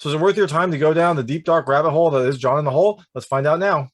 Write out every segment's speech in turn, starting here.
So is it worth your time to go down the deep dark rabbit hole that is John in the Hole? Let's find out now.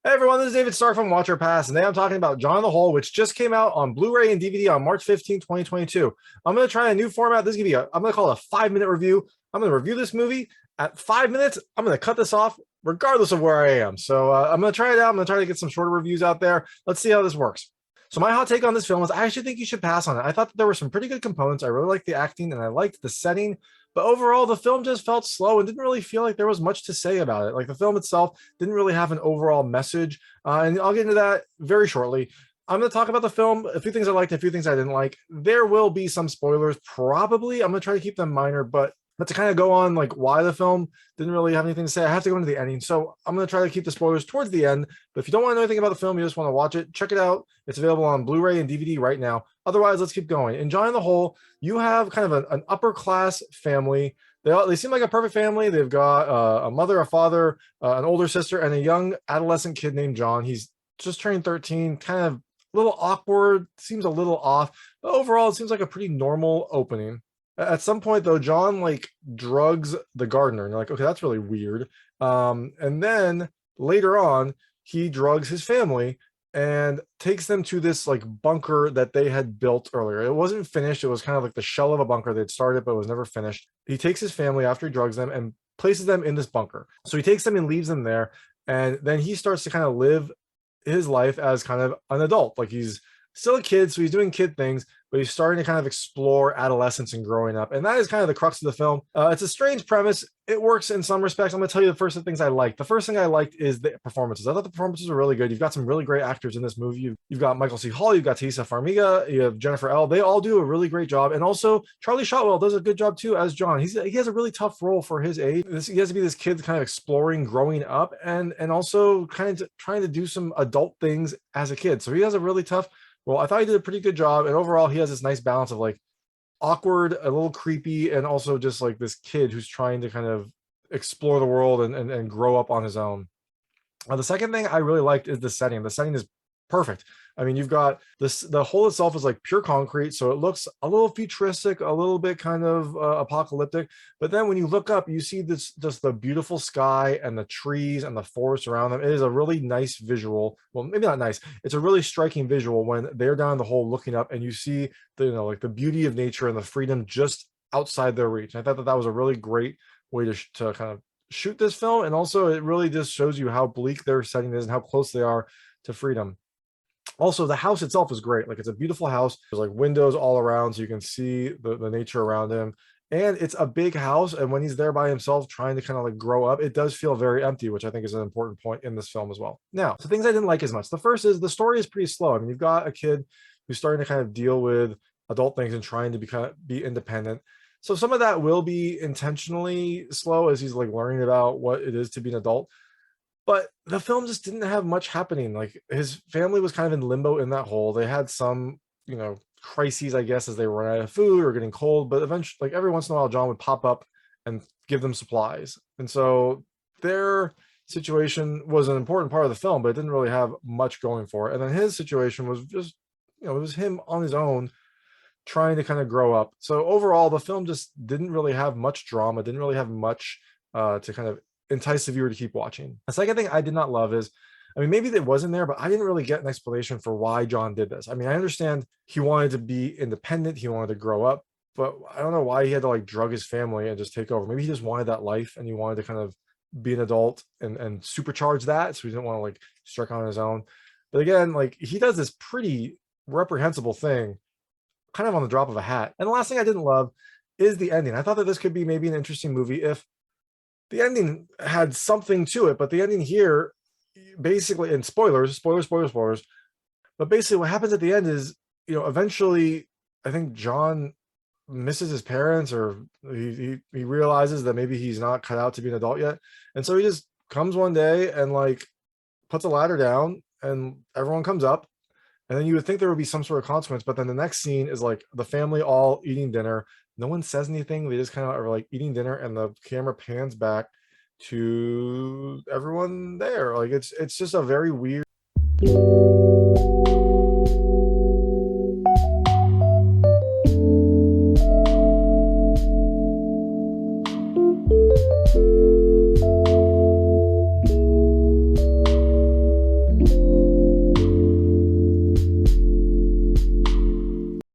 Hey everyone, this is David Stark from Watch Or Pass, and today I'm talking about John in the Hole, which just came out on Blu-ray and DVD on March 15, 2022. I'm going to try a new format. This is going to be I'm going to call it a 5-minute review. I'm going to review this movie at 5 minutes. I'm going to cut this off regardless of where I am. So I'm going to try it out. I'm going to try to get some shorter reviews out there. Let's see how this works. So my hot take on this film is I actually think you should pass on it. I thought that there were some pretty good components. I really liked the acting and I liked the setting. But overall, the film just felt slow and didn't really feel like there was much to say about it. Like the film itself didn't really have an overall message. And I'll get into that very shortly. I'm going to talk about the film, a few things I liked, a few things I didn't like. There will be some spoilers, probably. I'm going to try to keep them minor, but to kind of go on like why the film didn't really have anything to say, I have to go into the ending. So I'm going to try to keep the spoilers towards the end. But if you don't want to know anything about the film, you just want to watch it, check it out. It's available on Blu-ray and DVD right now. Otherwise, let's keep going. In John in the Hole, you have kind of an upper class family. They seem like a perfect family. They've got a mother, a father, an older sister, and a young adolescent kid named John. He's just turning 13, kind of a little awkward, seems a little off. But overall, it seems like a pretty normal opening. At some point, though, John like drugs the gardener, and you're like, okay, that's really weird. And then later on, he drugs his family and takes them to this like bunker that they had built earlier. It wasn't finished. It was kind of like the shell of a bunker they'd started, but it was never finished. He takes his family after he drugs them and places them in this bunker. So he takes them and leaves them there. And then he starts to kind of live his life as kind of an adult. Like he's still a kid, so he's doing kid things, but he's starting to kind of explore adolescence and growing up. And that is kind of the crux of the film. It's a strange premise. It works in some respects. I'm going to tell you the first things I liked. The first thing I liked is the performances. I thought the performances were really good. You've got some really great actors in this movie. You've got Michael C. Hall, you've got Taissa Farmiga, you have Jennifer Ehle. They all do a really great job. And also Charlie Shotwell does a good job too as John. He has a really tough role for his age. He has to be this kid kind of exploring growing up and also kind of trying to do some adult things as a kid. So he has a really tough role. I thought he did a pretty good job. And overall, he has this nice balance of like awkward, a little creepy, and also just like this kid who's trying to kind of explore the world and grow up on his own. The second thing I really liked is the setting. The setting is perfect. I mean, you've got this, the hole itself is like pure concrete, so it looks a little futuristic, a little bit kind of apocalyptic. But then when you look up, you see this just the beautiful sky and the trees and the forest around them. It is a really nice visual. Well, maybe not nice. It's a really striking visual when they're down the hole looking up and you see the, like the beauty of nature and the freedom just outside their reach. And I thought that was a really great way to kind of shoot this film. And also it really just shows you how bleak their setting is and how close they are to freedom. Also, the house itself is great. Like it's a beautiful house. There's like windows all around so you can see the nature around him. And it's a big house. And when he's there by himself trying to kind of like grow up, it does feel very empty, which I think is an important point in this film as well. Now, the things I didn't like as much. The first is the story is pretty slow. I mean, you've got a kid who's starting to kind of deal with adult things and trying to be independent. So some of that will be intentionally slow as he's like learning about what it is to be an adult. But the film just didn't have much happening. Like his family was kind of in limbo in that hole. They had some, crises, I guess, as they were running out of food or getting cold. But eventually, like every once in a while, John would pop up and give them supplies. And so their situation was an important part of the film, but it didn't really have much going for it. And then his situation was just, it was him on his own trying to kind of grow up. So overall, the film just didn't really have much drama, didn't really have much to kind of entice the viewer to keep watching. The second thing I did not love is, I mean, maybe it wasn't there, but I didn't really get an explanation for why John did this. I mean, I understand he wanted to be independent, he wanted to grow up, but I don't know why he had to like drug his family and just take over. Maybe he just wanted that life and he wanted to kind of be an adult and supercharge that. So he didn't want to like strike on his own. But again, like he does this pretty reprehensible thing kind of on the drop of a hat. And the last thing I didn't love is the ending. I thought that this could be maybe an interesting movie if the ending had something to it, but the ending here basically, and spoilers, but basically what happens at the end is, eventually I think John misses his parents or he realizes that maybe he's not cut out to be an adult yet. And so he just comes one day and like puts a ladder down and everyone comes up. And then you would think there would be some sort of consequence, but then the next scene is like the family all eating dinner. No one says anything. They just kind of are like eating dinner and the camera pans back to everyone there. Like it's just a very weird